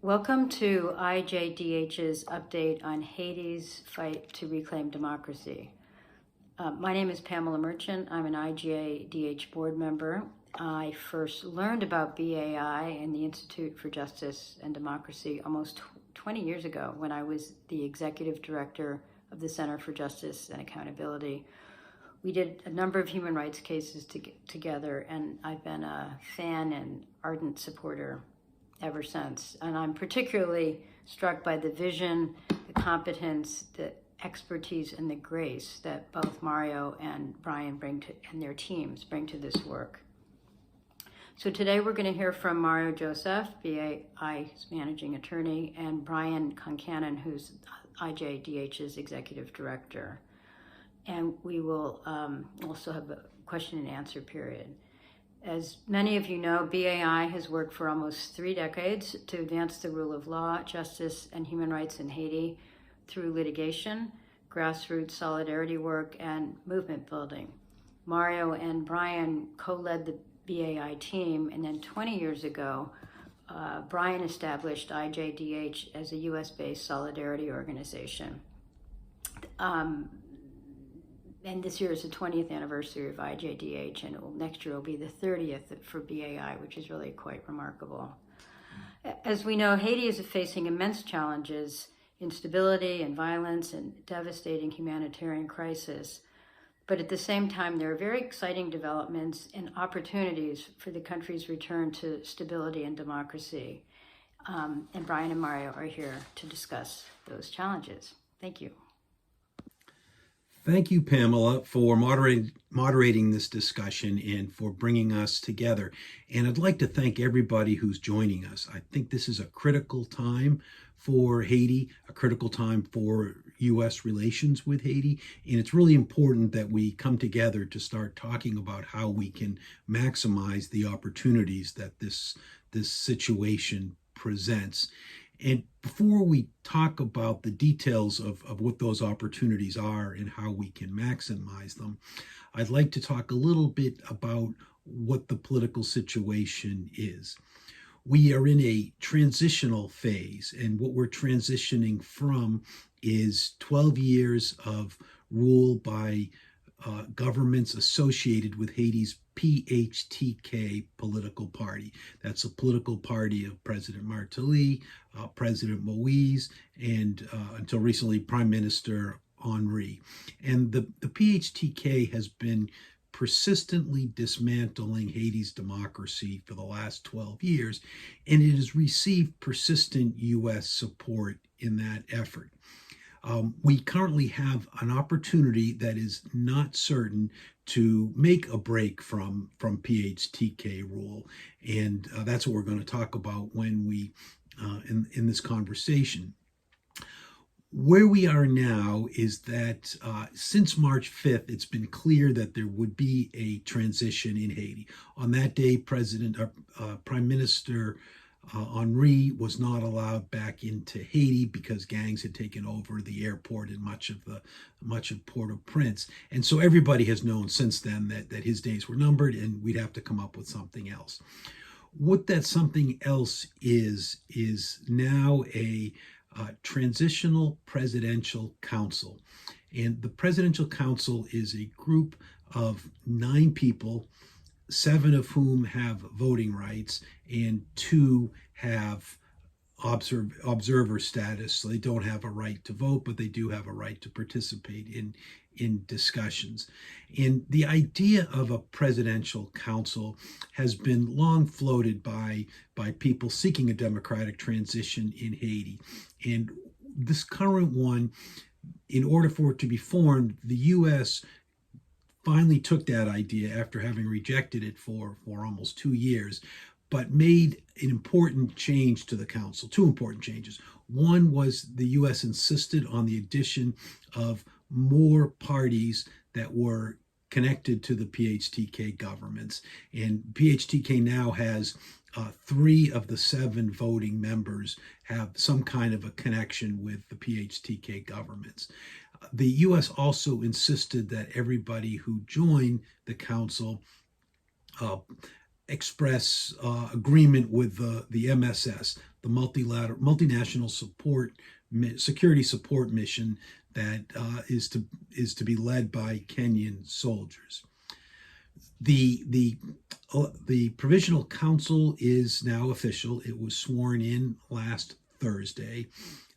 Welcome to IJDH's update on Haiti's fight to reclaim democracy. My name is Pamela Merchant. I'm an IJDH board member. I first learned about BAI and the Institute for Justice and Democracy almost 20 years ago when I was the executive director of the Center for Justice and Accountability. We did a number of human rights cases together, and I've been a fan and ardent supporter ever since. And I'm particularly struck by the vision, the competence, the expertise, and the grace that both Mario and Brian and their teams bring to this work. So today we're going to hear from Mario Joseph, BAI's managing attorney, and Brian Concannon, who's IJDH's executive director. And we will also have a question and answer period. As many of you know, BAI has worked for almost 3 decades to advance the rule of law, justice, and human rights in Haiti through litigation, grassroots solidarity work, and movement building. Mario and Brian co-led the BAI team, and then 20 years ago, Brian established IJDH as a US-based solidarity organization. And this year is the 20th anniversary of IJDH, and next year will be the 30th for BAI, which is really quite remarkable. As we know, Haiti is facing immense challenges, instability and violence and devastating humanitarian crisis. But at the same time, there are very exciting developments and opportunities for the country's return to stability and democracy. And Brian and Mario are here to discuss those challenges. Thank you. Thank you, Pamela, for moderating this discussion and for bringing us together. And I'd like to thank everybody who's joining us. I think this is a critical time for Haiti, a critical time for U.S. relations with Haiti. And it's really important that we come together to start talking about how we can maximize the opportunities that this situation presents. And before we talk about the details of what those opportunities are and how we can maximize them, I'd like to talk a little bit about what the political situation is. We are in a transitional phase, and what we're transitioning from is 12 years of rule by governments associated with Haiti's PHTK political party. That's a political party of President Martelly, President Moise, and until recently, Prime Minister Henry. And the PHTK has been persistently dismantling Haiti's democracy for the last 12 years, and it has received persistent U.S. support in that effort. We currently have an opportunity that is not certain to make a break from PHTK rule, and that's what we're going to talk about when we in this conversation. Where we are now is that since March 5th, it's been clear that there would be a transition in Haiti. On that day, Prime Minister Henry was not allowed back into Haiti because gangs had taken over the airport and much of Port-au-Prince. And so everybody has known since then that his days were numbered and we'd have to come up with something else. What that something else is now a transitional presidential council. And the presidential council is a group of 9 people, 7 of whom have voting rights and 2 have observer status. So they don't have a right to vote, but they do have a right to participate in discussions. And the idea of a presidential council has been long floated by people seeking a democratic transition in Haiti. And this current one, in order for it to be formed, the U.S. finally took that idea after having rejected it for almost 2 years, but made an important change to the council, 2 important changes. One was the U.S. insisted on the addition of more parties that were connected to the PHTK governments. And PHTK now has 3 of the 7 voting members have some kind of a connection with the PHTK governments. The U.S. also insisted that everybody who joined the council express agreement with the MSS, the multinational security support mission that is to be led by Kenyan soldiers. The Provisional Council is now official. It was sworn in last Thursday.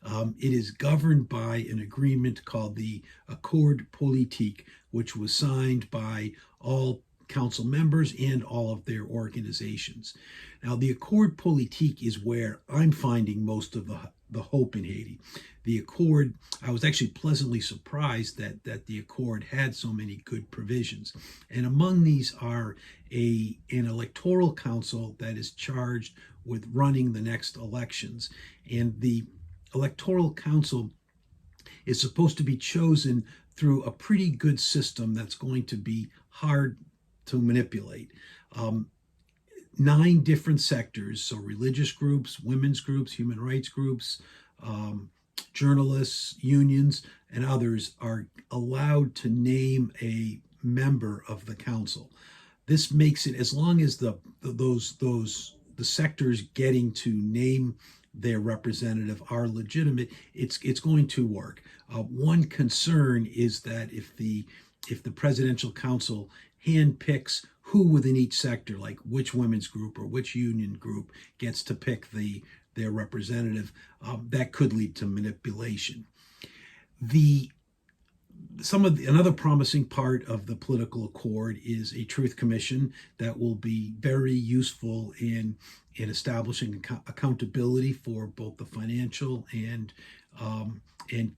It is governed by an agreement called the Accord Politique, which was signed by all council members and all of their organizations. Now, the Accord Politique is where I'm finding most of the hope in Haiti. The Accord, I was actually pleasantly surprised that the Accord had so many good provisions. And among these are an electoral council that is charged with running the next elections. And the electoral council is supposed to be chosen through a pretty good system that's going to be hard to manipulate. 9 different sectors, so religious groups, women's groups, human rights groups, journalists, unions, and others are allowed to name a member of the council. This makes it, as long as the sectors getting to name their representative are legitimate, it's going to work. One concern is that if the presidential council handpicks who within each sector, like which women's group or which union group gets to pick their representative, that could lead to manipulation. Another promising part of the political accord is a truth commission that will be very useful in establishing accountability for both the financial and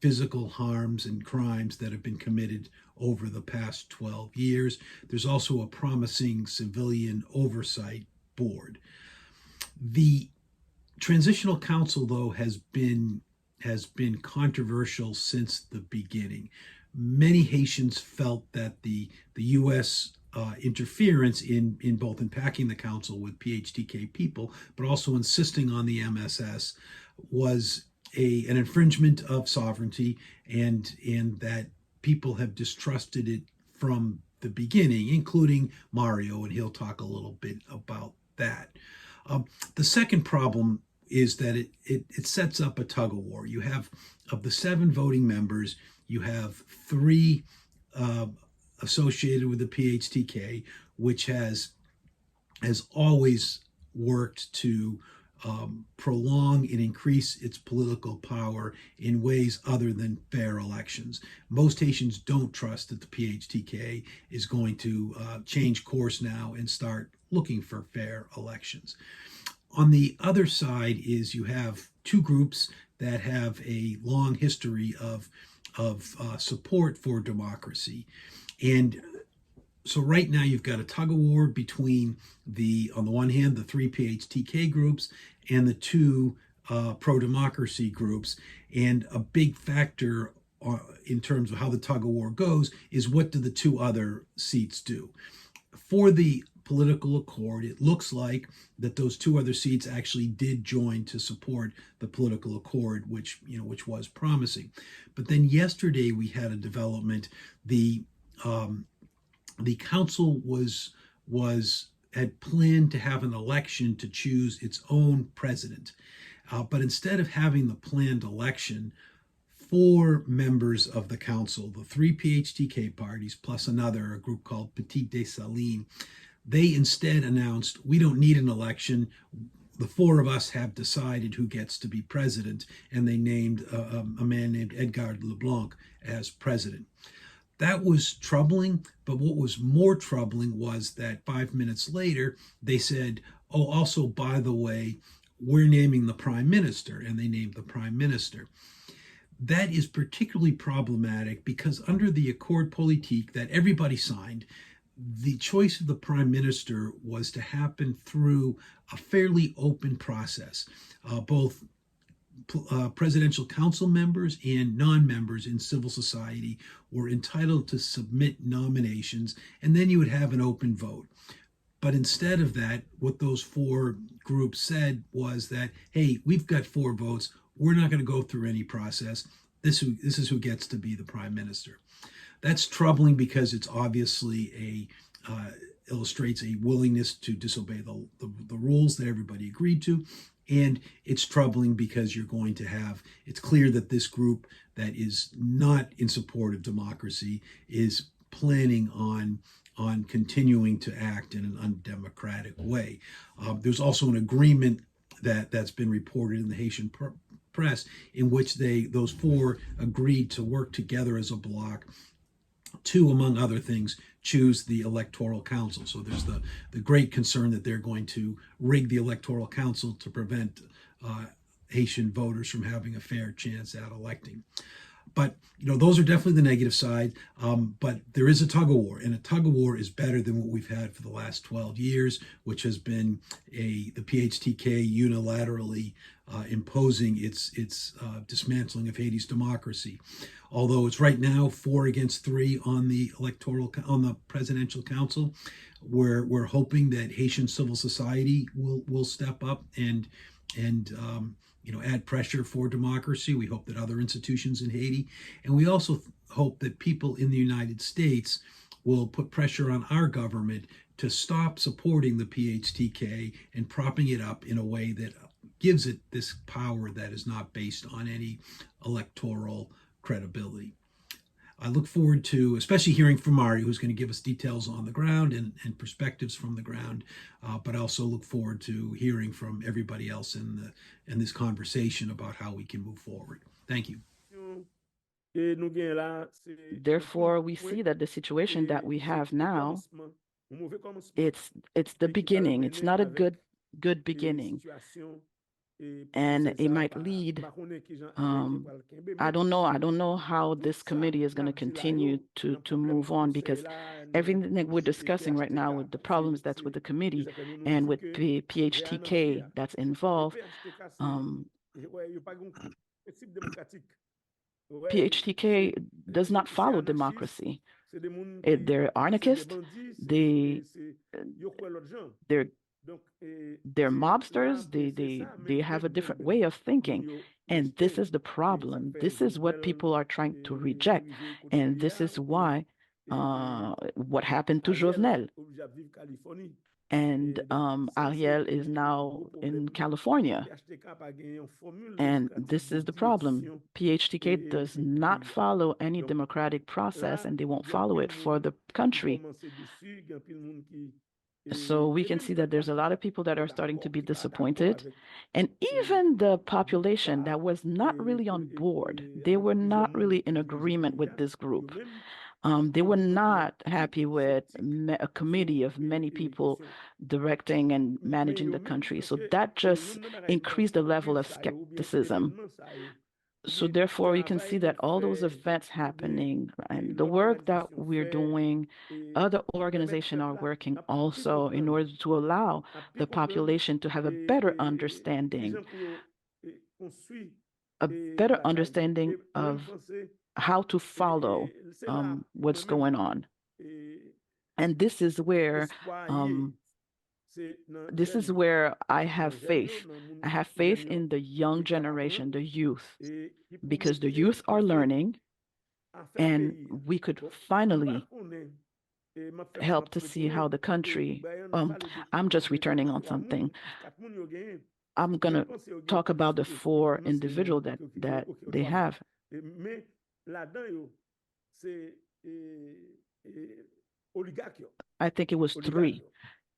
physical harms and crimes that have been committed over the past 12 years. There's also a promising civilian oversight board. The Transitional Council, though, has been controversial since the beginning. Many Haitians felt that the U.S. Interference in both impacting the council with PHTK people, but also insisting on the MSS, was an infringement of sovereignty, and that people have distrusted it from the beginning, including Mario, and he'll talk a little bit about that. The second problem is that it sets up a tug of war. You have, of the 7 voting members, you have 3 associated with the PHTK, which has always worked to prolong and increase its political power in ways other than fair elections. Most Haitians don't trust that the PHTK is going to change course now and start looking for fair elections. On the other side is you have 2 groups that have a long history of support for democracy. And so right now you've got a tug of war between on the one hand, the 3 PHTK groups and the 2 pro-democracy groups. And a big factor in terms of how the tug of war goes is, what do the 2 other seats do? For the political accord, it looks like that those 2 other seats actually did join to support the political accord, which was promising. But then yesterday we had a development. The council had planned to have an election to choose its own president, but instead of having the planned election, 4 members of the council, the 3 PHTK parties plus a group called Petit Dessalines, they instead announced, we don't need an election. The 4 of us have decided who gets to be president, and they named a man named Edgar Leblanc as president. That was troubling, but what was more troubling was that 5 minutes later, they said, oh, also, by the way, we're naming the prime minister, and they named the prime minister. That is particularly problematic because under the Accord Politique that everybody signed, the choice of the prime minister was to happen through a fairly open process. Both presidential council members and non-members in civil society were entitled to submit nominations, and then you would have an open vote. But instead of that, what those 4 groups said was that, hey, we've got 4 votes. We're not going to go through any process. This is who gets to be the prime minister. That's troubling because it's obviously illustrates a willingness to disobey the rules that everybody agreed to. And it's troubling because you're going to have, it's clear that this group that is not in support of democracy is planning on continuing to act in an undemocratic way. There's also an agreement that's been reported in the Haitian press in which those four agreed to work together as a bloc to, among other things, choose the electoral council. So there's the great concern that they're going to rig the electoral council to prevent Haitian voters from having a fair chance at electing. But those are definitely the negative side. But there is a tug of war, and a tug of war is better than what we've had for the last 12 years, which has been the PHTK unilaterally imposing its dismantling of Haiti's democracy. Although it's right now 4-3 on the presidential council, we're hoping that Haitian civil society will step up and add pressure for democracy. We hope that other institutions in Haiti, and we also hope that people in the United States will put pressure on our government to stop supporting the PHTK and propping it up in a way that gives it this power that is not based on any electoral credibility. I look forward to especially hearing from Mari, who's going to give us details on the ground and perspectives from the ground, but I also look forward to hearing from everybody else in this conversation about how we can move forward. Thank you. Therefore, we see that the situation that we have now, it's the beginning. It's not a good beginning. And it might lead, I don't know how this committee is going to continue to move on, because everything that we're discussing right now with the problems that's with the committee and with PHTK that's involved, PHTK does not follow democracy. They're anarchists. They're mobsters. They have a different way of thinking, and this is the problem. This is what people are trying to reject, and this is why what happened to Jovenel. And Ariel is now in California, and this is the problem. PHTK does not follow any democratic process, and they won't follow it for the country. So we can see that there's a lot of people that are starting to be disappointed. And even the population that was not really on board, they were not really in agreement with this group. They were not happy with a committee of many people directing and managing the country. So that just increased the level of skepticism. So therefore, you can see that all those events happening and the work that we're doing, other organizations are working also in order to allow the population to have a better understanding of how to follow what's going on. And this is where I have faith. I have faith in the young generation, the youth, because the youth are learning, and we could finally help to see how the country. I'm just returning on something. I'm going to talk about the 4 individuals that they have. I think it was 3.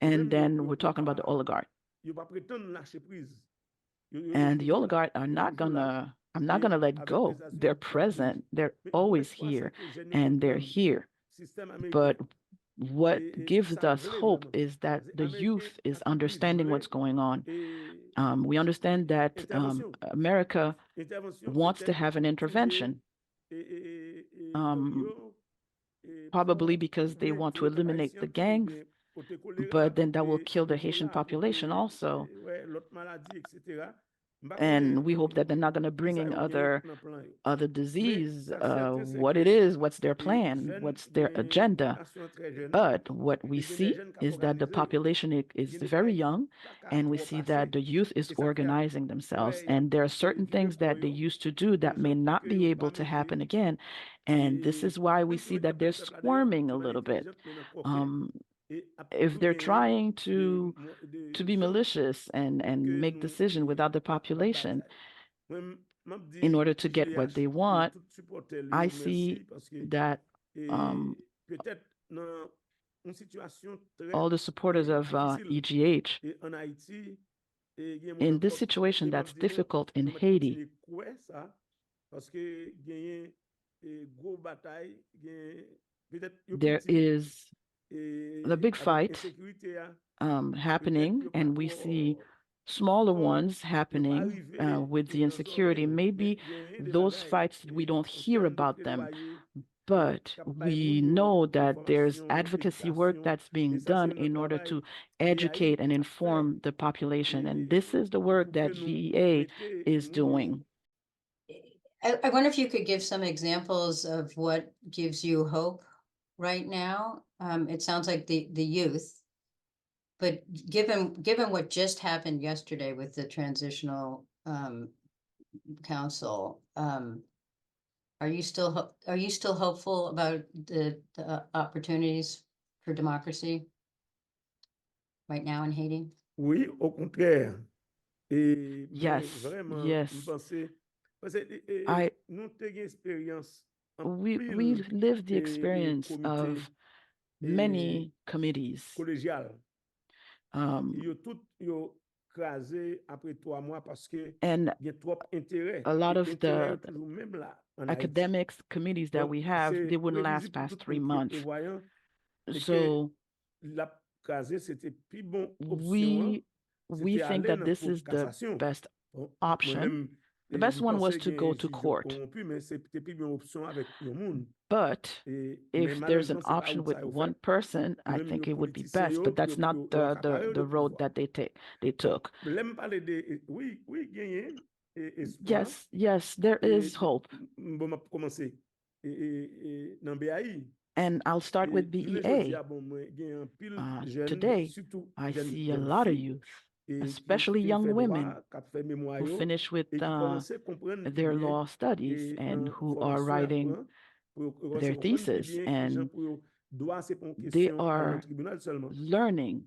And then we're talking about the oligarch. And the oligarch are not gonna, I'm not gonna let go. They're present, they're always here, and they're here. But what gives us hope is that the youth is understanding what's going on. We understand that America wants to have an intervention, probably because they want to eliminate the gangs, but then that will kill the Haitian population also. And we hope that they're not going to bring in other disease, what it is, what's their plan, what's their agenda. But what we see is that the population is very young, and we see that the youth is organizing themselves. And there are certain things that they used to do that may not be able to happen again. And this is why we see that they're squirming a little bit. if they're trying to be malicious and make decision without the population in order to get what they want, I see that all the supporters of EGH in this situation that's difficult in Haiti, there is the big fight happening, and we see smaller ones happening with the insecurity. Maybe those fights, we don't hear about them, but we know that there's advocacy work that's being done in order to educate and inform the population. And this is the work that BEA is doing. I wonder if you could give some examples of what gives you hope right now. It sounds like the youth, but given what just happened yesterday with the transitional council, are you still hopeful about the opportunities for democracy right now in Haiti? Oui, au contraire. Et Yes, vraiment, yes. We've lived the experience of many committees. And a lot of the academics committees that we have, they wouldn't last past 3 months. So we think that this is the best option. The best one was to go to court. But if there's an option with one person, I think it would be best, but that's not the road that they took. Yes, there is hope. And I'll start with BEA. Today, I see a lot of youth, especially young women, who finish with their law studies and who are writing their thesis, and they are learning.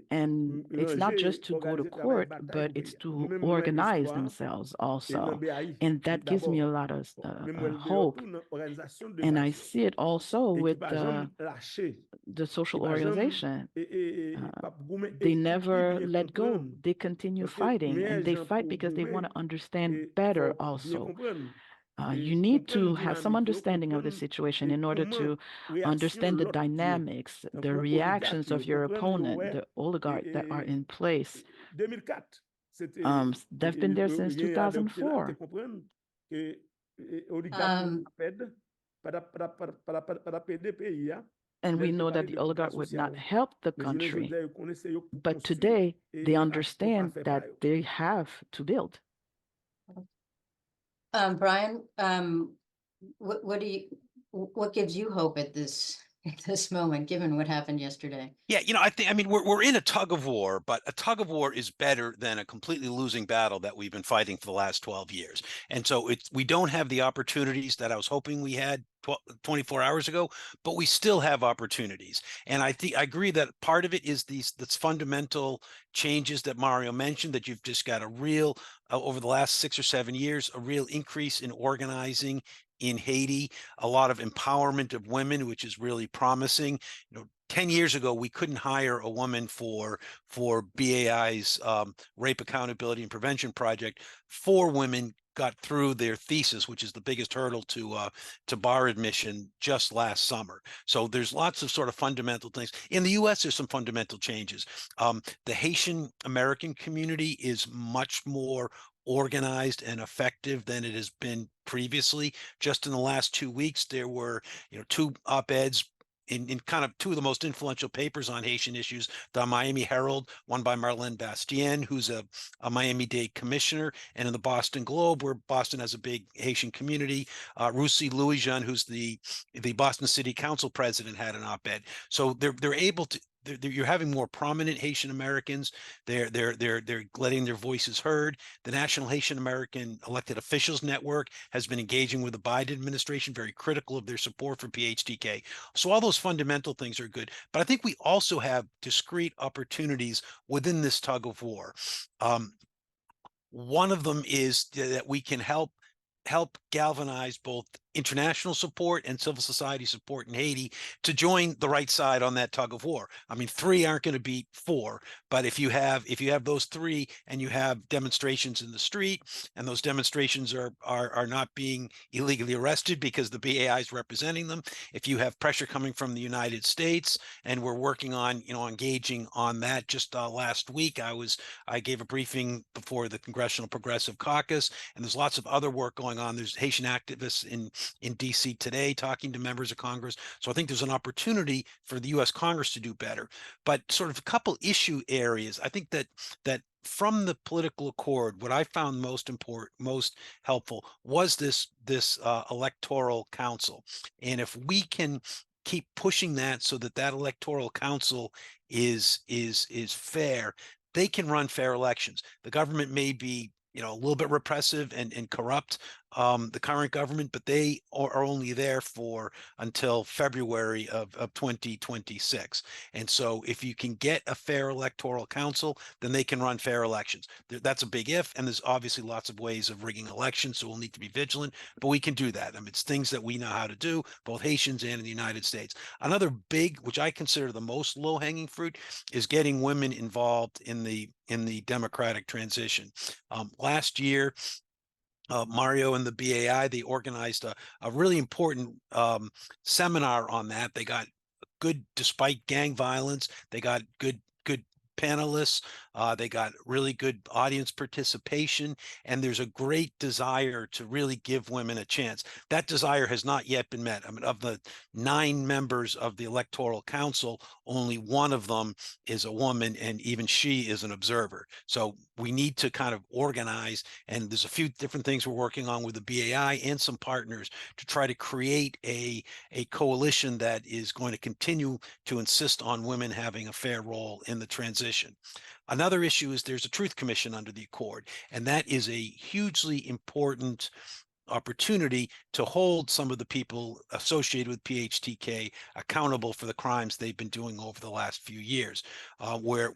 And it's not just to go to court, but it's to organize themselves also. And that gives me a lot of hope. And I see it also with the social organization. They never let go. They continue fighting, and they fight because they want to understand better also. You need to have some understanding of the situation in order to understand the dynamics, the reactions of your opponent, the oligarchs that are in place. They've been there since 2004. And we know that the oligarch would not help the country. But today, they understand that they have to build. Brian, what gives you hope at this moment, given what happened yesterday? Yeah, I mean, we're in a tug of war, but a tug of war is better than a completely losing battle that we've been fighting for the last 12 years. And so we don't have the opportunities that I was hoping we had 24 hours ago, but we still have opportunities. And I agree that part of it is these fundamental changes that Mario mentioned, that you've just got a real, over the last 6 or 7 years, a real increase in organizing in Haiti, a lot of empowerment of women, which is really promising. 10 years ago, we couldn't hire a woman for BAI's Rape Accountability and Prevention Project. 4 women got through their thesis, which is the biggest hurdle to bar admission, just last summer. So there's lots of sort of fundamental things. In the U.S., there's some fundamental changes. The Haitian American community is much more organized and effective than it has been previously. Just in the last 2 weeks, there were 2 op-eds in kind of 2 of the most influential papers on Haitian issues: the Miami Herald, one by Marlene Bastien, who's a Miami-Dade commissioner, and in the Boston Globe, where Boston has a big Haitian community, Russi Louis-Jean, who's the Boston City Council president, had an op-ed. So they're able to, you're having more prominent Haitian Americans. They're letting their voices heard. The National Haitian American Elected Officials Network has been engaging with the Biden administration, very critical of their support for PHTK. So all those fundamental things are good. But I think we also have discrete opportunities within this tug of war. One of them is that we can help galvanize both international support and civil society support in Haiti to join the right side on that tug of war. I mean, 3 aren't going to beat 4, but if you have those 3 and you have demonstrations in the street, and those demonstrations are not being illegally arrested because the BAI is representing them, if you have pressure coming from the United States, and we're working on engaging on that. Just last week, I gave a briefing before the Congressional Progressive Caucus, and there's lots of other work going on. There's Haitian activists in DC today talking to members of Congress. So I think there's an opportunity for the US Congress to do better. But sort of a couple issue areas, I think that from the political accord, what I found most helpful was this electoral council. And if we can keep pushing that so that electoral council is fair, they can run fair elections. The government may be a little bit repressive and corrupt, the current government, but they are only there for until February of 2026. And so if you can get a fair electoral council, then they can run fair elections. That's a big if, and there's obviously lots of ways of rigging elections, so we'll need to be vigilant, but we can do that. I mean, it's things that we know how to do, both Haitians and in the United States. Another big, which I consider the most low-hanging fruit, is getting women involved in the democratic transition. Last year, Mario and the BAI, they organized a really important seminar on that. They got good, despite gang violence, they got good panelists. They got really good audience participation, and there's a great desire to really give women a chance. That desire has not yet been met. I mean, of the 9 members of the Electoral Council, only one of them is a woman, and even she is an observer. So we need to kind of organize, and there's a few different things we're working on with the BAI and some partners to try to create a coalition that is going to continue to insist on women having a fair role in the transition. Another issue is there's a Truth Commission under the Accord, and that is a hugely important opportunity to hold some of the people associated with PHTK accountable for the crimes they've been doing over the last few years. We're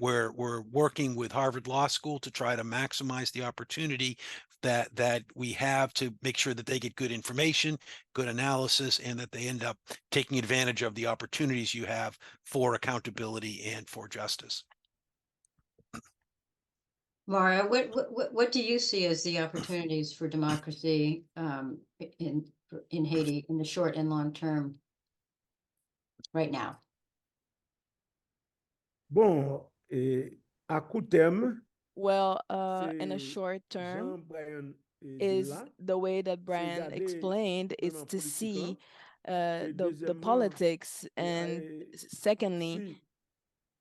working with Harvard Law School to try to maximize the opportunity that we have to make sure that they get good information, good analysis, and that they end up taking advantage of the opportunities you have for accountability and for justice. Mario, what do you see as the opportunities for democracy in Haiti in the short and long term right now? Bon, à court terme, Well, in a c'est short term, Jean-Brian is là, the way that Brian regarder explained, is vraiment to politique see là. Et the deuxièmement, politics, and secondly, si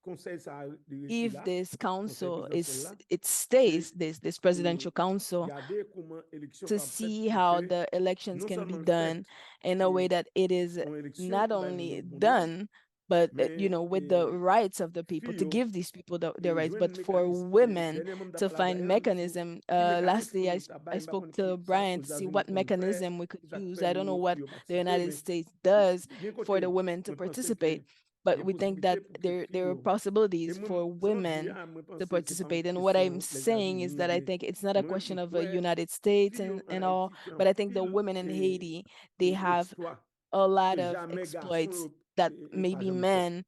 conseil ça if là, this conseil council présidentiel là, stays, c'est this presidential et council, garder comment élection to qu'a fait see pour how que the elections non can be seulement done fait in a way that it is une élection not by only bon droit, done, but mais with the rights of the people, to filles give these people their rights, joindre but for mécanisme women dernièrement to m'ta parlé find avec sur mechanism. qui Lastly, mécanisme ta I bail pas spoke connait to qui ça Brian aux to see États-Unis what qu'on faire mechanism we could ça use. fait I don't know what yo the participer United mais States does bien for côté the women to moi pense participate, que but il y a we think that possibilité pour que there are filles et possibilities moi for ça m'a dit women moi to pense c'est pas une participate. And what I'm question les saying is États-Unis ou that I bien think it's not a moi question of a ouais United States filles en and all, Haïti fait un but I think the pile women in Haiti, they have exploit a lot que of jamais exploits garçon that pas maybe jamais fait men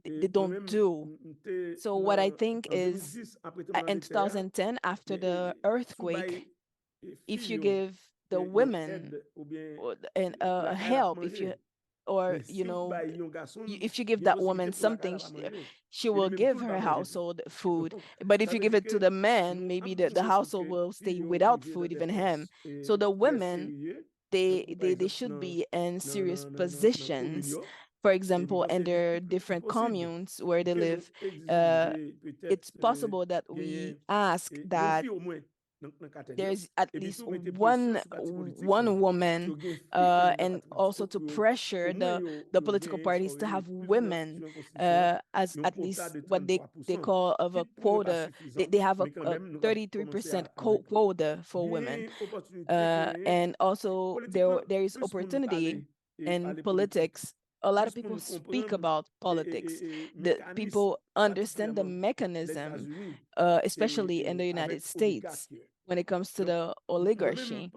they et don't moi-même do. So what I think en is, 2010 après tremblement in de terre 2010, after the sous earthquake, bail if you filles give the women aide ou bien and la caille la help, if you, manger or mais si ou bail yon garçon if you give il y a that woman possibilité pour la caille something, la pas manger she et will lui-même give tout her pas manger tout household food. donc But if ça you veut give dire it to que the man, nous maybe avons the besoin pour household que will stay filles without arrivent dans food, des even him. postes So the très women, sérieux par they exemple should dans be in serious dans commune positions. For et me example, pense in their il different possible communes where pour they que nous live, exiger it's peut-être possible that we gagner ask yon that fille au moins there's at least one woman, and also to pressure the political parties to have women as at least what they call of a quota. They have a 33% quota for women, and also there is opportunity in politics. A lot of people speak about politics. The people understand the mechanism, especially in the United States, when it comes to the oligarchy.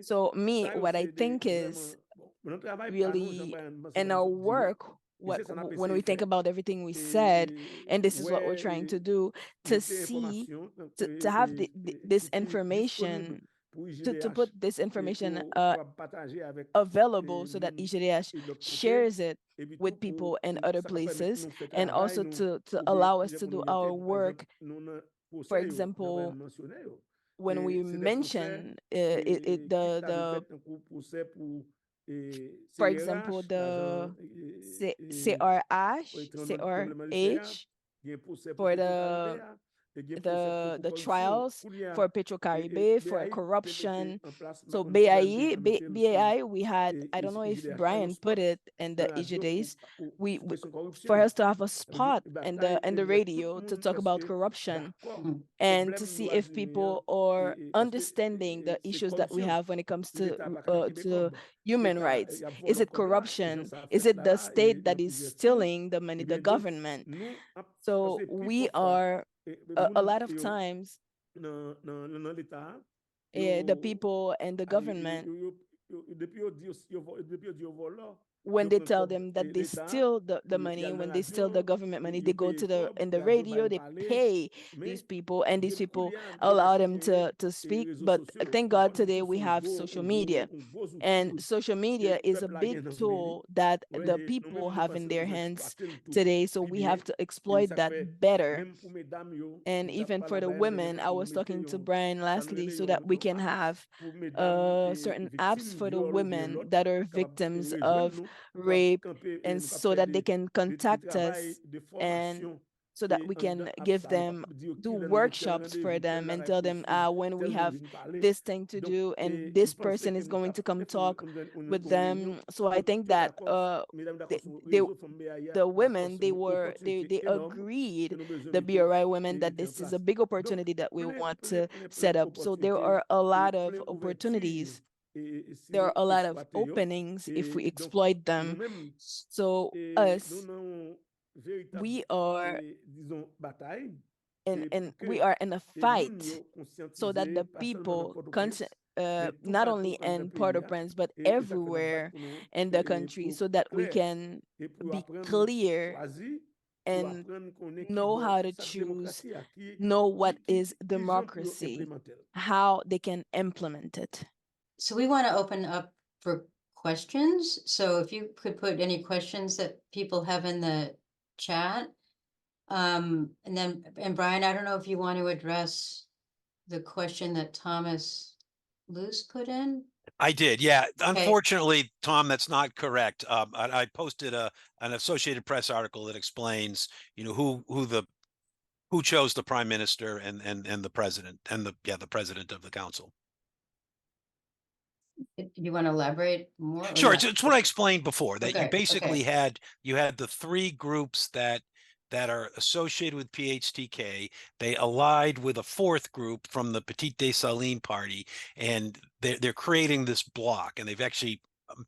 So me, what I think is really in our work, when we think about everything we said, and this is what we're trying to do, to see, to have this information, to put this information available so that IJDH shares it with people in other places, and also to allow us to do our work. For example, when we mention for example, the CRH for the trials for Petrocaribe for corruption. So BAI, we had, I don't know if Brian put it in the IJDs, for us to have a spot in the radio to talk about corruption, and to see if people are understanding the issues that we have when it comes to human rights. Is it corruption? Is it the state that is stealing the money, the government? So we are a lot of times the people and the government, when they tell them that they steal the money, when they steal the government money, they go to in the radio, they pay these people, and these people allow them to speak. But thank God today we have social media, and social media is a big tool that the people have in their hands today. So we have to exploit that better. And even for the women, I was talking to Brian lastly, so that we can have certain apps for the women that are victims of rape, and so that they can contact us, and so that we can give them, do workshops for them, and tell them when we have this thing to do, and this person is going to come talk with them. So I think that they the women, they agreed, the BRI women, that this is a big opportunity that we want to set up. So there are a lot of opportunities, there are a lot of openings if we exploit them. So us, we are we are in a fight, so that the people not only in Port-au-Prince but everywhere in the country, so that we can be clear and know how to choose, know what is democracy, how they can implement it. So we want to open up for questions. So if you could put any questions that people have in the chat. And Brian, I don't know if you want to address the question that Thomas Luce put in. I did, yeah. Okay. Unfortunately, Tom, that's not correct. I posted an Associated Press article that explains, who chose the prime minister and the president and the president of the council. You want to elaborate more? Sure, it's what I explained before, that you Okay, basically had the three groups that are associated with PHTK. They allied with a fourth group from the Petite Dessalines party, and they're creating this bloc, and they've actually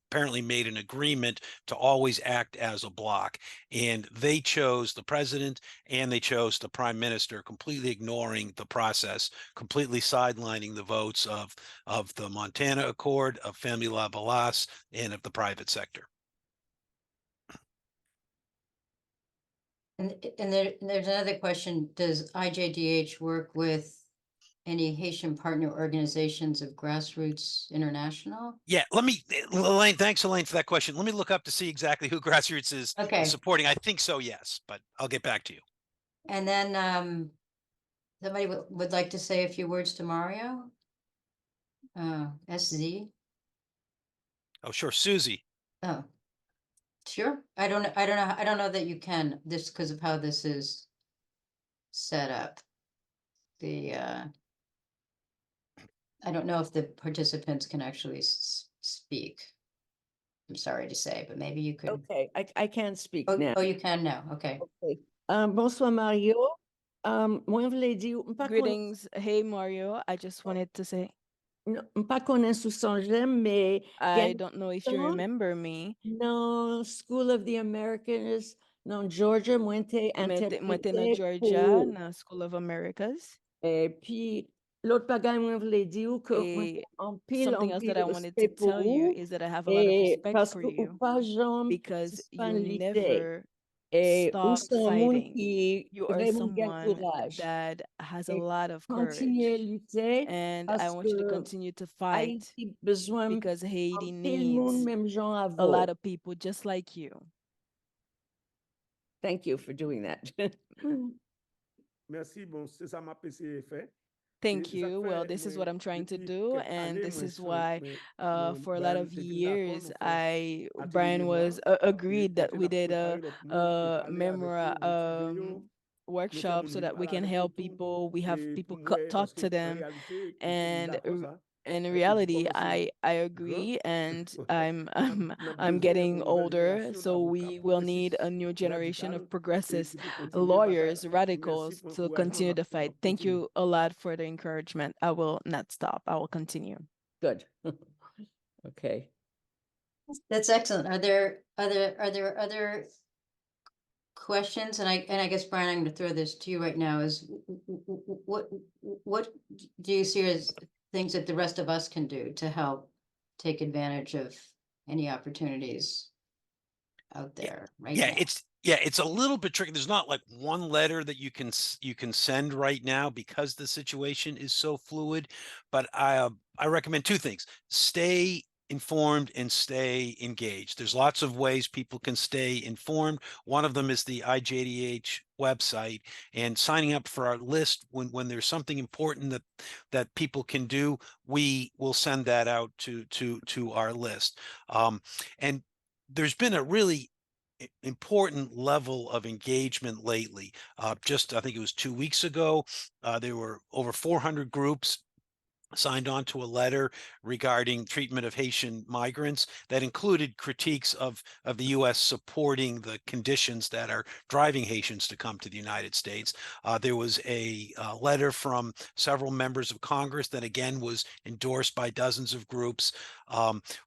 apparently made an agreement to always act as a bloc. And they chose the president and they chose the prime minister, completely ignoring the process, completely sidelining the votes of the Montana Accord, of Famille Lavalas, and of the private sector. And there's another question. Does IJDH work with any Haitian partner organizations of Grassroots International? Yeah, Elaine, thanks, Elaine, for that question. Let me look up to see exactly who Grassroots is supporting. I think so, yes, but I'll get back to you. And then somebody would like to say a few words to Mario? SZ? Oh, sure, Susie. Oh, sure. I don't know that you can, this because of how this is set up. I don't know if the participants can actually speak. I'm sorry to say, but maybe you could. Okay, I can speak Oh, now. oh, you can now. Okay. Okay. Bonsoir Mario. Moi vle di ou m'pa konen, Greetings. Hey, Mario. I just wanted to say, m'pa konen sou sanjem, mais I gen don't know if you tan remember me. nan School of the Americans nan Georgia mwen te Mwen te nan interprete Georgia, pou nan School of Americas. puis l'autre bagay mwen vle di ou que mwen Et an something else that I wanted to respect pou tell you ou is that I have a lot of respect parce for que ou you pa jam because you suspend never ou stop son moun fighting. ki You are vraiment gen someone courage that has a et lot of continuer courage. lutter And I parce want you to que continue to fight Haïti besoin because Haiti en pile moun needs même gens a avant. lot of people just like you. Thank you for doing that. Merci, bon, c'est ça m'a essayé de faire. Thank Et ça you. Well, fait, this is moi, what I'm trying to depuis do, quelques and années, this moi, is why, moi, for a lot Brian of était d'accord, years, nous fait atelier Brian was mémoire, et agreed that côté we n'a did préparé l'autre monde qui a parlait avec memoir eux, motiver eux, nous fait workshop mon so vin that we parler can avec eux help tout, people. We have et people pour moi, talk parce que to en them, réalité, nous sommes and d'accord ça, in et que vous reality, commencez I grand, agree, and n'a I'm besoin getting d'une nouvelle older, génération so d'avocats we will need a progressistes, new generation of radicaux, et progressives qui peut continuer bataille. lawyers, Merci radicals pour to l'encouragement, continue the fight. Thank continue. you a lot for the encouragement. I will not stop. I will continue. Good. Okay. That's excellent. Are there other questions? And I guess, Brian, I'm going to throw this to you right now, is what do you see as things that the rest of us can do to help take advantage of any opportunities out there right Yeah, now? it's a little bit tricky. There's not like one letter that you can send right now because the situation is so fluid. But I recommend two things: stay informed and stay engaged. There's lots of ways people can stay informed. One of them is the IJDH website, and signing up for our list when there's something important that people can do, we will send that out to our list. And there's been a really important level of engagement lately. Just I think it was 2 weeks ago, there were over 400 groups signed on to a letter regarding treatment of Haitian migrants that included critiques of the U.S. supporting the conditions that are driving Haitians to come to the United States. There was a letter from several members of Congress that again was endorsed by dozens of groups.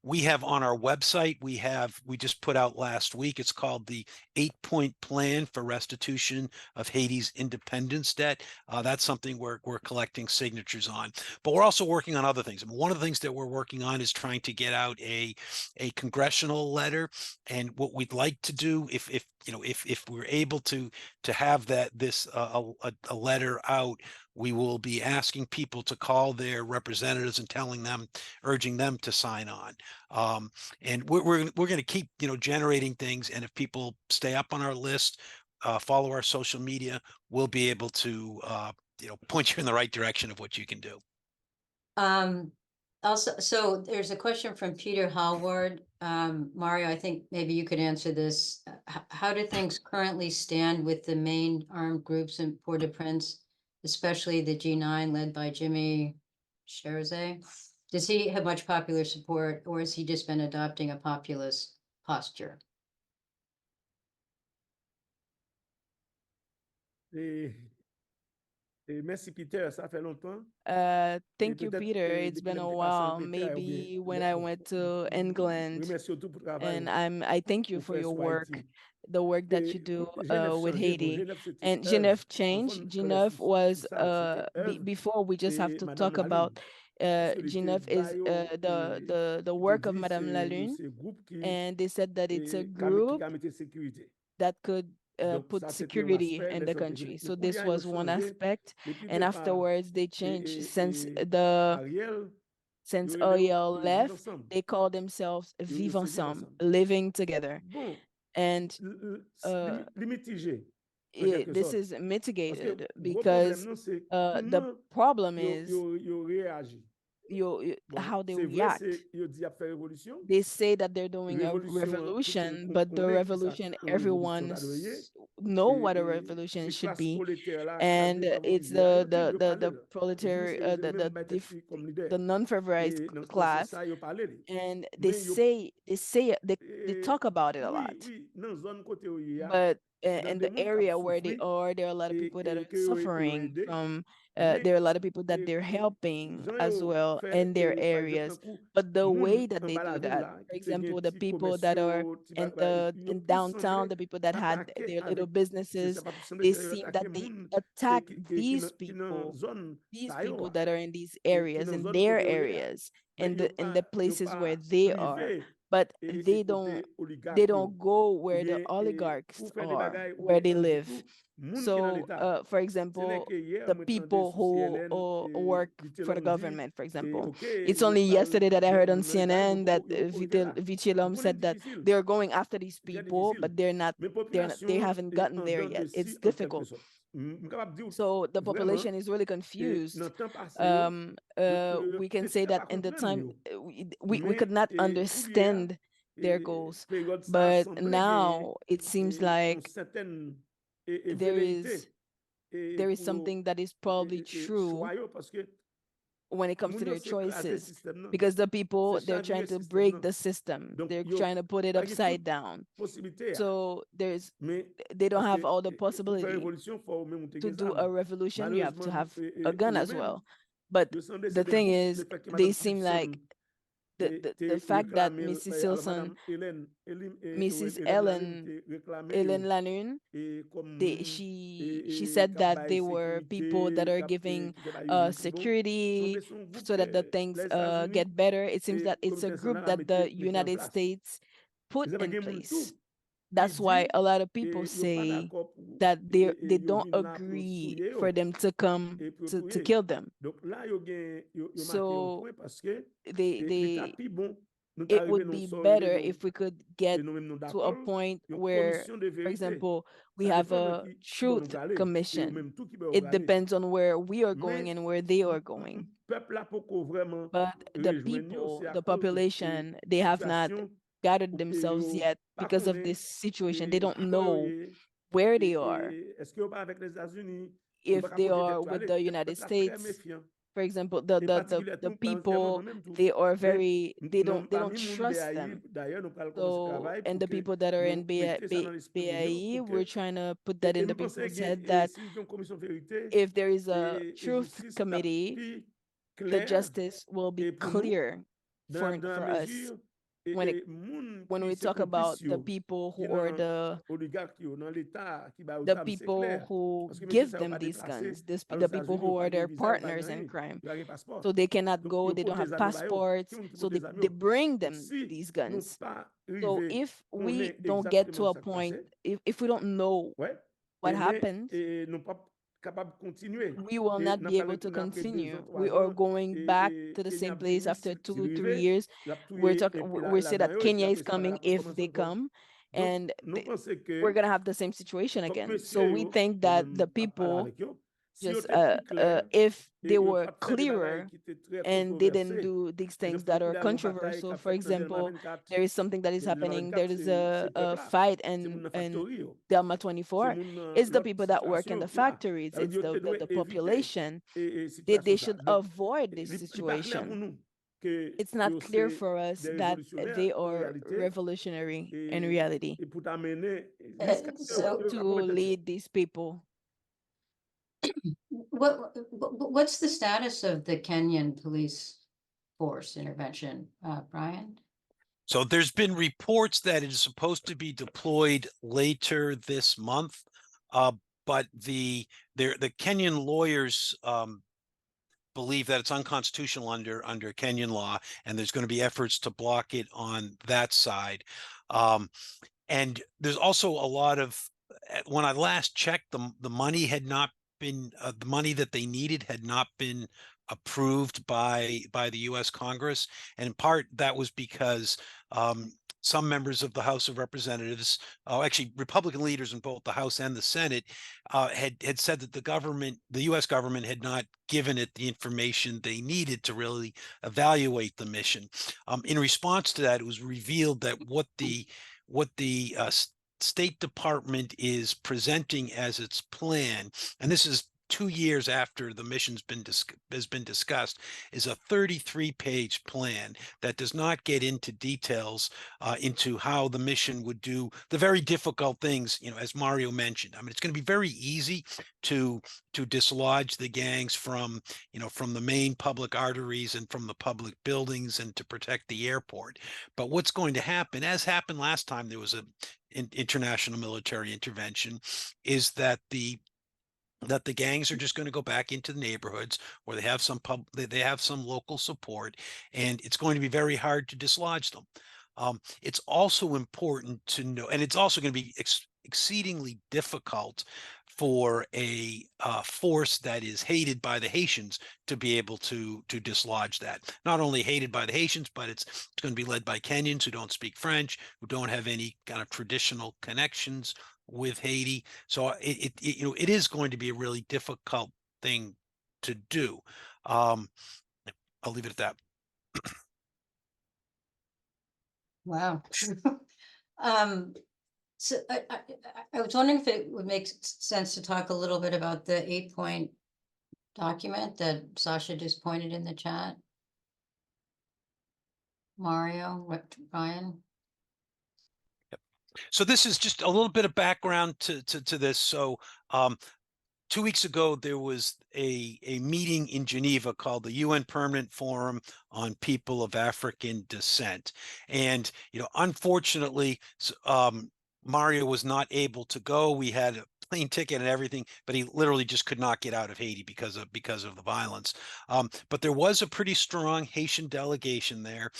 We have on our website, we just put out last week, it's called the 8-point plan for restitution of Haiti's independence debt. That's something we're collecting signatures on, but we're also working on other things. And one of the things that we're working on is trying to get out a congressional letter. And what we'd like to do, if we're able to have a letter out, we will be asking people to call their representatives and urging them to sign on. And we're going to keep generating things. And if people stay up on our list, follow our social media, we'll be able to point you in the right direction of what you can do. Also, so there's a question from Peter Hallward. Mario, I think maybe you could answer this. How do things currently stand with the main armed groups in Port-au-Prince, especially the G9 led by Jimmy Cherzay? Does he have much popular support, or has he just been adopting a populist posture? Et merci Peter, ça fait longtemps. Thank you, peut-être, Peter. It's depuis been que a j'étais passé en while. Angleterre, ou bien, Maybe when I went to England, remercie surtout pour le travail and I thank you qu'on for fait your sur work, Haïti. the work that you Et do Genève with changé, bon, Haiti. Genève c'était And œuvre. Genève En changed. fond, Genève tout was ça, c'était œuvre before we just have et to Madame talk about Lalune. Parce que Genève l'été is Bayo, the il te work of dit, Madame Lalune, c'est groupe qui and they said that it's a qui group a mis sécurité. that could Donc, put ça, c'était un security aspect, in mais the country. mais So pour this rien, ils ont was one changé. aspect, Depuis and départ, afterwards they changed since Ariel, since ils Ariel vivent left, ensemble. they call themselves Ils Vivre se vivent Ensemble, ensemble. living together. Bon, And mitigé, en quelque this sorte. is Parce que mitigated le gros because problème, non, c'est the comment problem is ils réagissent. Bon, how they c'est vrai, react. ils disent à faire révolution. They say that they're doing a Révolution, tout le revolution, monde but the connaît qui ça revolution que révolution everyone d'Adrien. know what a et revolution ces should classes be, prolétaires là, and cadres, comme on it's dit, là, the là. proletariat, Je dis, même bête fille comme leader. the non-favorized Et dans ce class, ça, ils parlent. and Mais yo, they talk about it a lot. oui, dans zone côté où il y a, But dans in des the mondes qui area where they souffrent, are, there are a lot of people that are que yo suffering aidé, from. mais There are a lot of people that they're et helping gens as yo well fait in their par exemple areas. un coup But the moun way that en they bas la do ville that, là for qui te gen example, the ti people that are commerciaux, ti in bagay, et puis yo in tout downtown, semblé the people that had attaquer their little avec businesses, c'est pas tout semblé they c'est seem attaquer that they moun attack qui dans zone these ça yo people a, that are in these et qui areas, dans in zone their côté où il y a. areas, Mais in the yo places where pas they are. privé But et côté they oligarque don't yo, go ou where the bien oligarchs pour faire des are, bagailles ou where bien they on dit live. tout moun qui dans So, l'état. for C'est là example, que hier the moi tendais people sur who CNN work et for the Vitellum dit government, for et example. OK It's yo only parle yesterday that I heard on dans l'état CNN that yo côté là. Vichilom Bon said that difficile, they're going after these très people, difficile. but Mais they population haven't est gotten en there dents de yet. It's scie en quelque difficult. sorte. Je capable de dire So the vraiment population is really et confused. dans le temps passé yo We can te say that pas in the comprendre time yo. we could Mais not pour hier understand their goals, période ça but semblait gagner now it seems une like certaine there is velléité there is pour something that is probably true choix yo parce que when it comes to moun yo their c'est écraser choices, système nan. because the people, C'est they're trying chavirer to système break nan. the system. Donc They're yo trying to put it bagay upside toute down. possibilité ya. So Mais they don't parce have que all the pour faire possibility. révolution faut même monter To des do a armes. revolution, you have to Malheureusement have a gun yo as même well. But yo semble the c'est des thing bouches is, le fait que they madame seem like Simpson the fact that réclamé Mrs. alors Silson, madame Hélène Mrs. Hélène Lanune Ellen, réclamé Ellen yo Lanune, et comme moun she said cap that bail they were people that sécurité are cap giving qui fait bail yo vivre bon security semble son groupe so that the que things les États-Unis get better. It seems et that it's a comité group national a that the mettez en United place. States put Ils avaient in gen moun place. tout qui That's why dit a lot of people yo pas say d'accord pour that they yo don't vinn là pour agree touyer for yo them to come et pour to touyer. kill them. Donc là yo marqué un So point parce que l'état they pi bon nous it arrivé would non be sol better nous if we could get et nous même nous to a d'accord point une where, commission de for vérité. example, we Ça have dépend de a qui bon nous truth aller et commission. même tout qui bon It aller. depends on where we are going Mais and where they are going. peuple là pourquoi vraiment But the rejoindre yo, people, c'est à the cause population, they have not situation gathered ou themselves yo yet pas because of connaît this situation. They don't d'accord know where they are. est-ce que pas avec les États-Unis on If pas they porter are tête with aller the United peuple là très States, méfiant for example, et the particulièrement people, nous-mêmes tout they are mais very, they don't parmi moun trust BAI them. d'ailleurs nous allons commencer So, travail and pour the que people that are in nous mettons ça dans l'esprit moun yo BAE, pour we're que trying to put that in the nous pensons people's que head that si une commission vérité if there is a et truth justice cap committee, pi the clair justice will be et pour nous clear dans la for us mesure when moun when qui we se talk about complice the yo people qui who are dans oligarque yo dans l'état qui ba the autant c'est people clair who parce que monsieur give ça them pas these déplacer guns, aux the people États-Unis ou who pas are gain their visa ou pas partners gain in rien crime. yo a un passeport So they cannot donc go, yo they don't côté have zami ba yo passports, qui moun qui so côté zami they yo bring donc them si these nous guns. pas So arrivé if we connaît don't get to exactement a ça qui point, passé if we don't know ouais what et mais happened, nous pas capable de continuer we will et not n'a be pas able to retourner après 2 continue. ans We 3 are ans going back to the Kenya same a dit place oui after s'il 2-3 arrivait years. la touyer et puis We say là-dedans that et puis Kenya is après ça coming va if recommencer they encore come, donc and nous pensons we're que gonna have the same situation comme again. So monsieur we yo think nous that the même a parlé people avec yo si yo just était plus clair if they et yo were pas fait des bagailles clearer qui étaient très and didn't controversés do these par things exemple that tant are qu'il y a une bataille controversial. qu'a For fait dans Delma example, 24 there is something that is Delma happening. There 24 is c'est a peuple là fight c'est mon in factory yo Delma c'est 24. mon It's the l'autre people that work in situation the qui là factories. ça veut It's dire que doit the éviter population. They situation ça should donc avoid this il pas clair pour situation. nous que It's not clear c'est for us des that révolutionnaires they en are réalité revolutionary in reality et pour t'amener jusqu'à So to lead these people. what's the status of the Kenyan police force intervention, Brian? So there's been reports that it is supposed to be deployed later this month, but the Kenyan lawyers believe that it's unconstitutional under Kenyan law, and there's going to be efforts to block it on that side. And there's also a lot of, when I last checked, the money had not been the money that they needed had not been approved by the U.S. Congress, and in part that was because some members of the House of Representatives, actually Republican leaders in both the House and the Senate, had said that the U.S. government had not given it the information they needed to really evaluate the mission. In response to that, it was revealed that what the State Department is presenting as its plan, and this is 2 years after the mission's has been discussed, is a 33-page plan that does not get into details into how the mission would do the very difficult things, as Mario mentioned. I mean, it's going to be very easy to dislodge the gangs from the main public arteries and from the public buildings and to protect the airport. But what's going to happen, as happened last time there was a international military intervention, is that the gangs are just going to go back into the neighborhoods where they have some local support, and it's going to be very hard to dislodge them. It's also important to know, and it's also going to be exceedingly difficult for a force that is hated by the Haitians to be able to dislodge that. Not only hated by the Haitians, but it's going to be led by Kenyans who don't speak French, who don't have any kind of traditional connections with Haiti. So it is going to be a really difficult thing to do. I'll leave it at that. Wow. So I was wondering if it would make sense to talk a little bit about the 8-point document that Sasha just pointed in the chat. Mario, Ryan? So this is just a little bit of background to this. So 2 weeks ago, there was a meeting in Geneva called the UN Permanent Forum on People of African Descent. And, unfortunately, Mario was not able to go. We had a plane ticket and everything, but he literally just could not get out of Haiti because of the violence. But there was a pretty strong Haitian delegation there.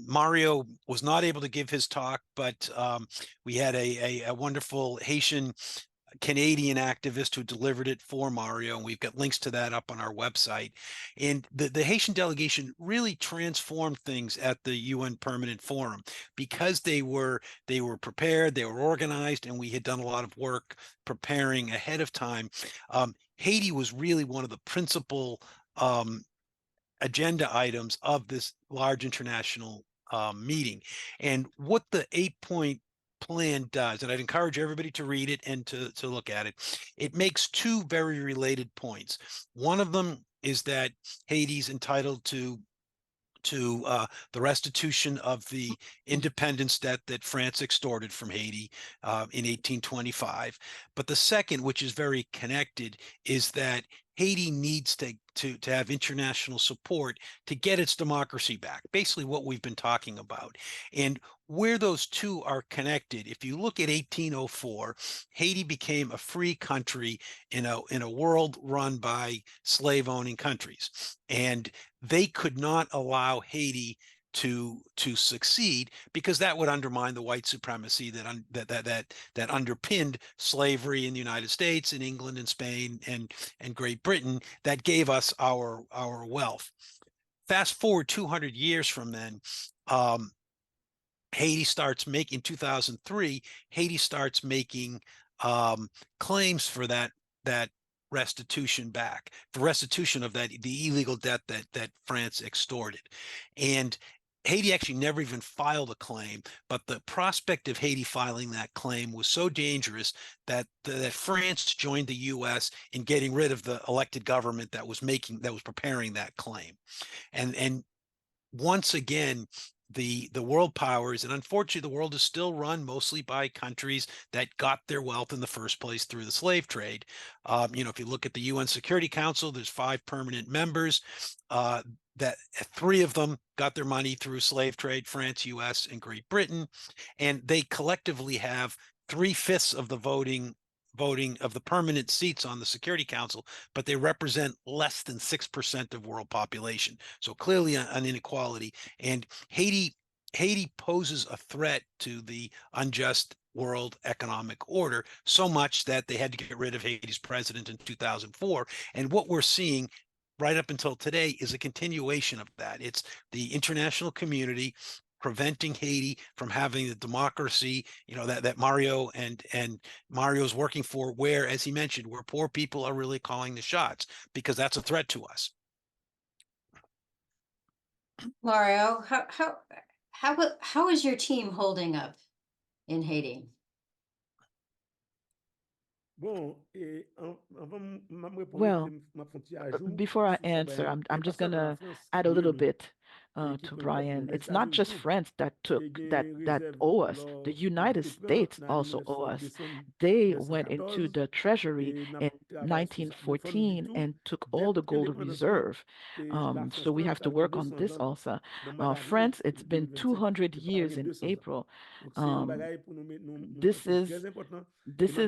Mario was not able to give his talk, but we had a wonderful Haitian Canadian activist who delivered it for Mario, and we've got links to that up on our website. And the Haitian delegation really transformed things at the UN Permanent Forum because they were prepared, they were organized, and we had done a lot of work preparing ahead of time. Haiti was really one of the principal agenda items of this large international meeting. And what the 8-point plan does, and I'd encourage everybody to read it and to look at it, it makes two very related points. One of them is that Haiti's entitled to the restitution of the independence debt that France extorted from Haiti in 1825. But the second, which is very connected, is that Haiti needs to have international support to get its democracy back. Basically what we've been talking about. And where those two are connected, if you look at 1804, Haiti became a free country in a world run by slave-owning countries. And they could not allow Haiti to succeed because that would undermine the white supremacy that underpinned slavery in the United States, in England, and Spain, and Great Britain, that gave us our wealth. Fast forward 200 years from then, Haiti starts making, in 2003, Haiti starts making claims for that restitution back, for restitution of the illegal debt that France extorted. And Haiti actually never even filed a claim, but the prospect of Haiti filing that claim was so dangerous that France joined the US in getting rid of the elected government that was preparing that claim. And once again, the world powers, and unfortunately the world is still run mostly by countries that got their wealth in the first place through the slave trade. If you look at the UN Security Council, there's 5 permanent members. That 3 of them got their money through slave trade: France, US, and Great Britain. And they collectively have 3/5 of the voting of the permanent seats on the Security Council, but they represent less than 6% of world population. So clearly an inequality. And Haiti poses a threat to the unjust world economic order, so much that they had to get rid of Haiti's president in 2004. And what we're seeing right up until today is a continuation of that. It's the international community preventing Haiti from having the democracy, that Mario and Mario's working for, where, as he mentioned, where poor people are really calling the shots, because that's a threat to us. Mario, how is your team holding up in Haiti? Well, before I answer, I'm just gonna add a little bit to Brian. It's not just France that owe us. The United States also owe us. They went into the treasury in 1914 and took all the gold reserve. So we have to work on this also. France, it's been 200 years in April. Um, this is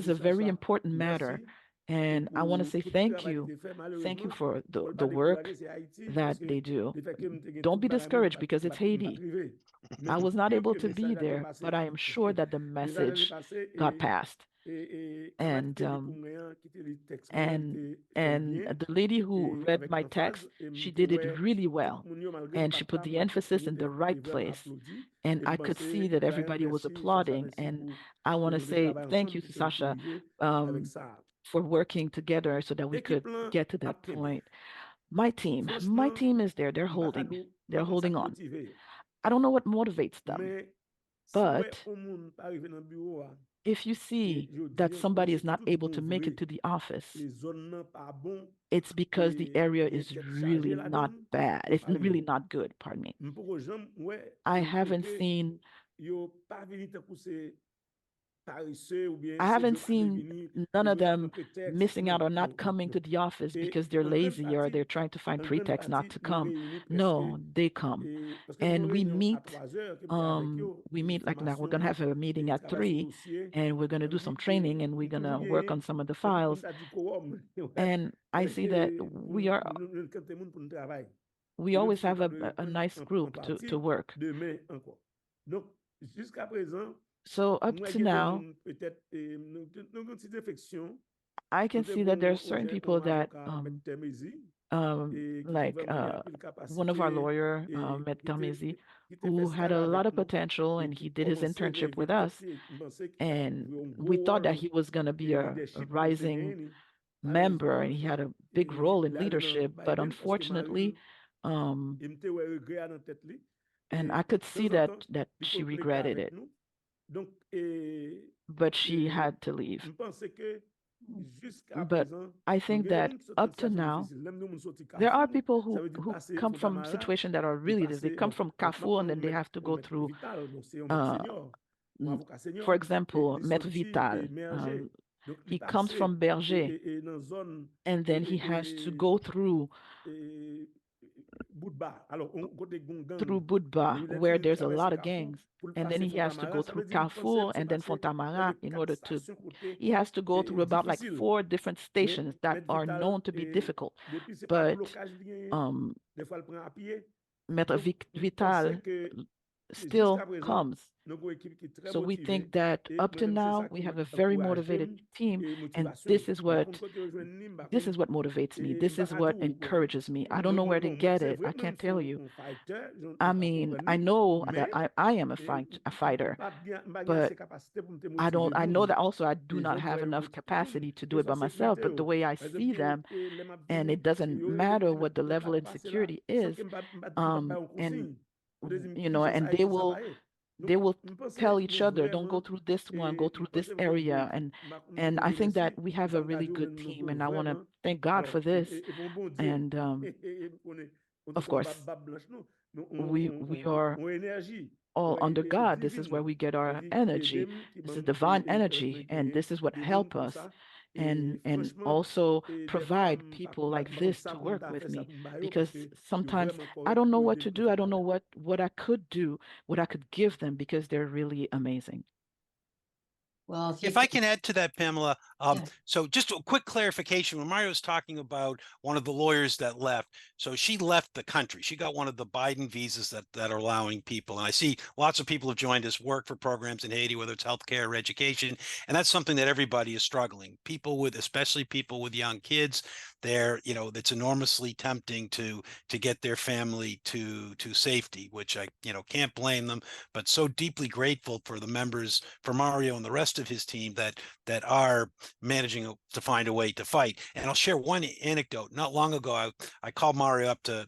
a very important matter, and I want to say thank you. Thank you for the work that they do. Don't be discouraged because it's Haiti. I was not able to be there, but I am sure that the message got passed. And the lady who read my text, she did it really well, and she put the emphasis in the right place. And I could see that everybody was applauding. And I want to say thank you to Sasha for working together so that we could get to that point. My team is there. They're holding on. I don't know what motivates them, but if you see that somebody is not able to make it to the office, it's because the area is really not bad. It's really not good, pardon me. I haven't seen none of them missing out or not coming to the office because they're lazy or they're trying to find pretext not to come. No, they come. And we meet like now. We're gonna have a meeting at 3 and we're gonna do some training and we're gonna work on some of the files. And I see that we always have a nice group to work. So up to now, I can see that there are certain people that like one of our lawyer, Met Termesi, who had a lot of potential and he did his internship with us. And we thought that he was going to be a rising member and he had a big role in leadership, but unfortunately, and I could see that she regretted it, but she had to leave. But I think that up to now, there are people who come from situations that are really, they come from Carrefour and then they have to go through, for example, Maître Vital. He comes from Berger and then he has to go through Budba, where there's a lot of gangs. And then he has to go through Carrefour and then Fontamara in order to, he has to go through about like 4 different stations that are known to be difficult. But Maître Vital still comes. So we think that up to now, we have a very motivated team, and this is what motivates me. This is what encourages me. I don't know where to get it. I can't tell you. I mean, I know that I am a fighter, but I know that also I do not have enough capacity to do it by myself, but the way I see them, and it doesn't matter what the level of insecurity is, and and they will tell each other, don't go through this one, go through this area. And I think that we have a really good team, and I want to thank God for this. And of course, we are all under God. This is where we get our energy. This is divine energy, and this is what help us and also provide people like this to work with me, because sometimes I don't know what to do. I don't know what I could do, what I could give them, because they're really amazing. Well, If I can add to that, Pamela, so just a quick clarification. When Mario was talking about one of the lawyers that left, so she left the country. She got one of the Biden visas that are allowing people. And I see lots of people have joined us, work for programs in Haiti, whether it's healthcare or education. And that's something that everybody is struggling. Especially people with young kids, it's enormously tempting to get their family to safety, which I, can't blame them, but so deeply grateful for the members, for Mario and the rest of his team that are managing to find a way to fight. And I'll share one anecdote. Not long ago, I called Mario up to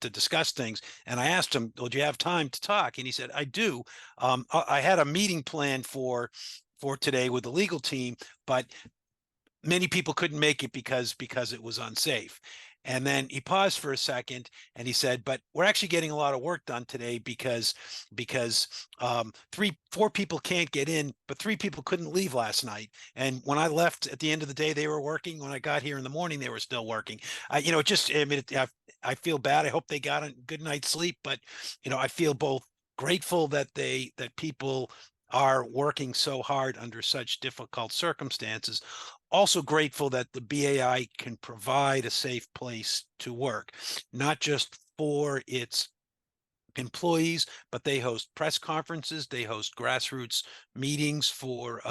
discuss things, and I asked him, "Well, do you have time to talk?" And he said, "I do. I had a meeting planned for today with the legal team, but many people couldn't make it because it was unsafe. And then he paused for a second and he said, but we're actually getting a lot of work done today because 4 people can't get in, but 3 people couldn't leave last night. And when I left at the end of the day, they were working. When I got here in the morning, they were still working. I feel bad. I hope they got a good night's sleep, but I feel both grateful that people are working so hard under such difficult circumstances. Also grateful that the BAI can provide a safe place to work, not just for its employees, but they host press conferences, they host grassroots meetings for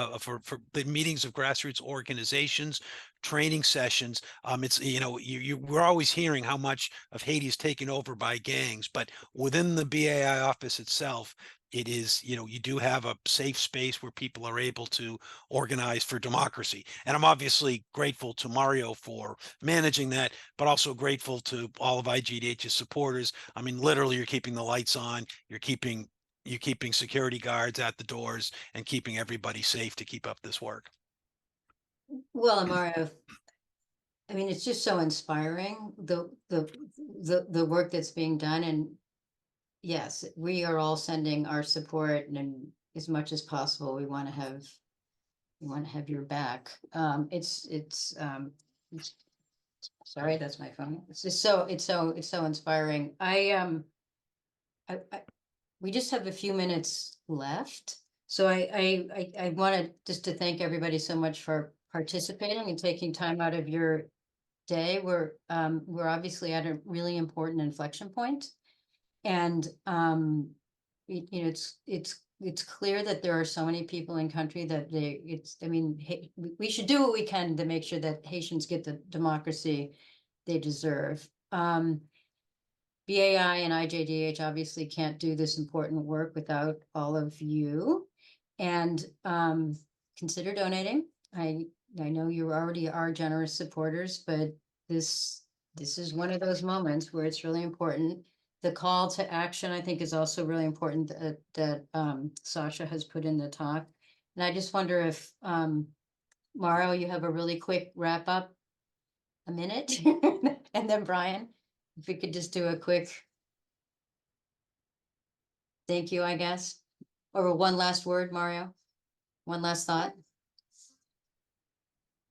the meetings of grassroots organizations, training sessions. It's we're always hearing how much of Haiti is taken over by gangs, but within the BAI office itself, it is, you do have a safe space where people are able to organize for democracy. And I'm obviously grateful to Mario for managing that, but also grateful to all of IJDH's supporters. I mean, literally, you're keeping the lights on, you're keeping security guards at the doors and keeping everybody safe to keep up this work. Well, Mario, I mean, it's just so inspiring, the work that's being done. And yes, we are all sending our support, and as much as possible, we want to have your back. Sorry, that's my phone. It's just it's so inspiring. We just have a few minutes left. So I wanted just to thank everybody so much for participating and taking time out of your day. We're obviously at a really important inflection point. And it's clear that there are so many people in country that we should do what we can to make sure that Haitians get the democracy they deserve. BAI and IJDH obviously can't do this important work without all of you. And consider donating. I know you already are generous supporters, but this is one of those moments where it's really important. The call to action, I think, is also really important that Sasha has put in the talk. And I just wonder if, Mauro, you have a really quick wrap up, a minute, and then Brian, if we could just do a quick thank you, I guess, or one last word, Mario, one last thought.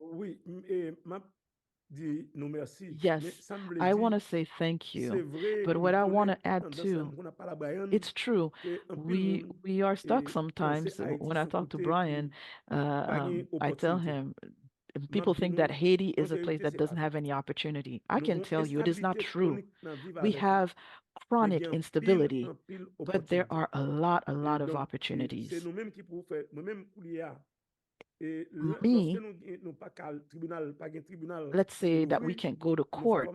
Oui, non merci. Yes, I want to say thank you. But what I want to add too, it's true. We are stuck sometimes. When I talk to Brian, I tell him, people think that Haiti is a place that doesn't have any opportunity. I can tell you it is not true. We have chronic instability, but there are a lot of opportunities. Me, let's say that we can't go to court,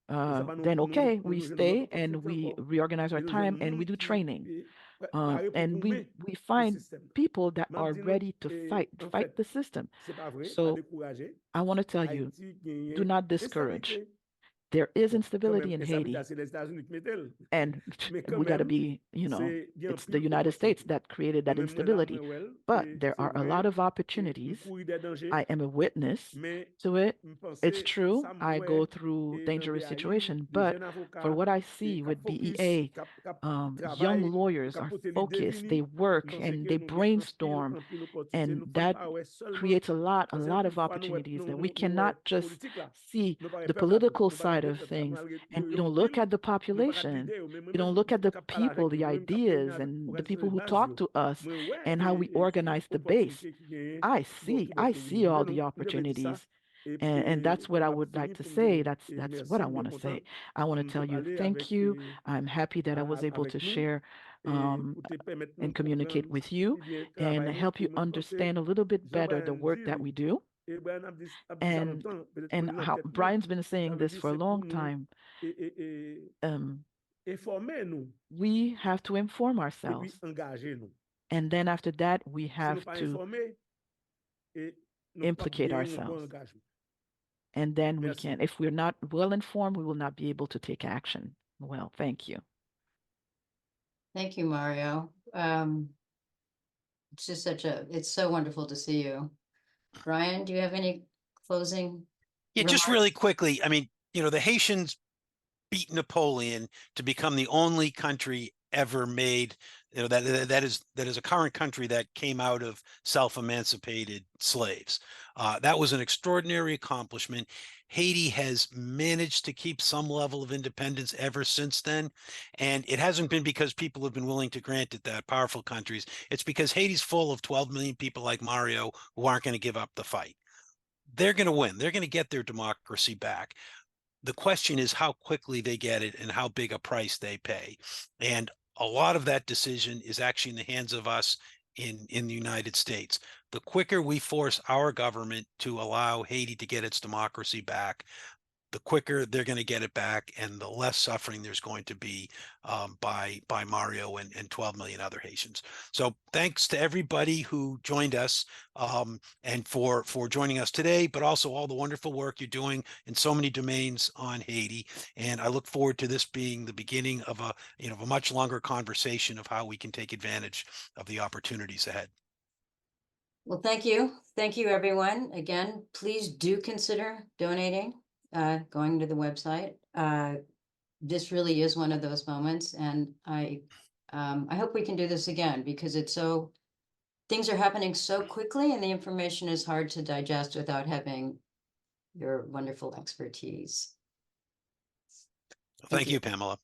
then okay, we stay and we reorganize our time and we do training. And we find people that are ready to fight the system. So I want to tell you, do not discourage. There is instability in Haiti, and we got to be, it's the United States that created that instability, but there are a lot of opportunities. I am a witness to it. It's true, I go through dangerous situations, but for what I see with BEA, young lawyers are focused, they work and they brainstorm, and that creates a lot of opportunities that we cannot just see the political side of things and we don't look at the population. We don't look at the people, the ideas, and the people who talk to us and how we organize the base. I see all the opportunities. And that's what I would like to say. That's what I want to say. I want to tell you thank you. I'm happy that I was able to share and communicate with you and help you understand a little bit better the work that we do. And how Brian's been saying this for a long time. We have to inform ourselves. And then after that, we have to implicate ourselves. And then we can, if we're not well informed, we will not be able to take action. Well, thank you. Thank you, Mario. It's just it's so wonderful to see you. Brian, do you have any closing? Yeah, just remarks? really quickly. I mean, the Haitians beat Napoleon to become the only country ever made, that is a current country that came out of self-emancipated slaves. That was an extraordinary accomplishment. Haiti has managed to keep some level of independence ever since then. And it hasn't been because people have been willing to grant it, that powerful countries. It's because Haiti's full of 12 million people like Mario who aren't going to give up the fight. They're going to win. They're going to get their democracy back. The question is how quickly they get it and how big a price they pay. And a lot of that decision is actually in the hands of us in the United States. The quicker we force our government to allow Haiti to get its democracy back, the quicker they're going to get it back, and the less suffering there's going to be by Mario and 12 million other Haitians. So thanks to everybody who joined us, and for joining us today, but also all the wonderful work you're doing in so many domains on Haiti. And I look forward to this being the beginning of a much longer conversation of how we can take advantage of the opportunities ahead. Well, thank you. Thank you, everyone. Again, please do consider donating, going to the website. This really is one of those moments, and I hope we can do this again, because things are happening so quickly and the information is hard to digest without having your wonderful expertise. Thank you, Pamela.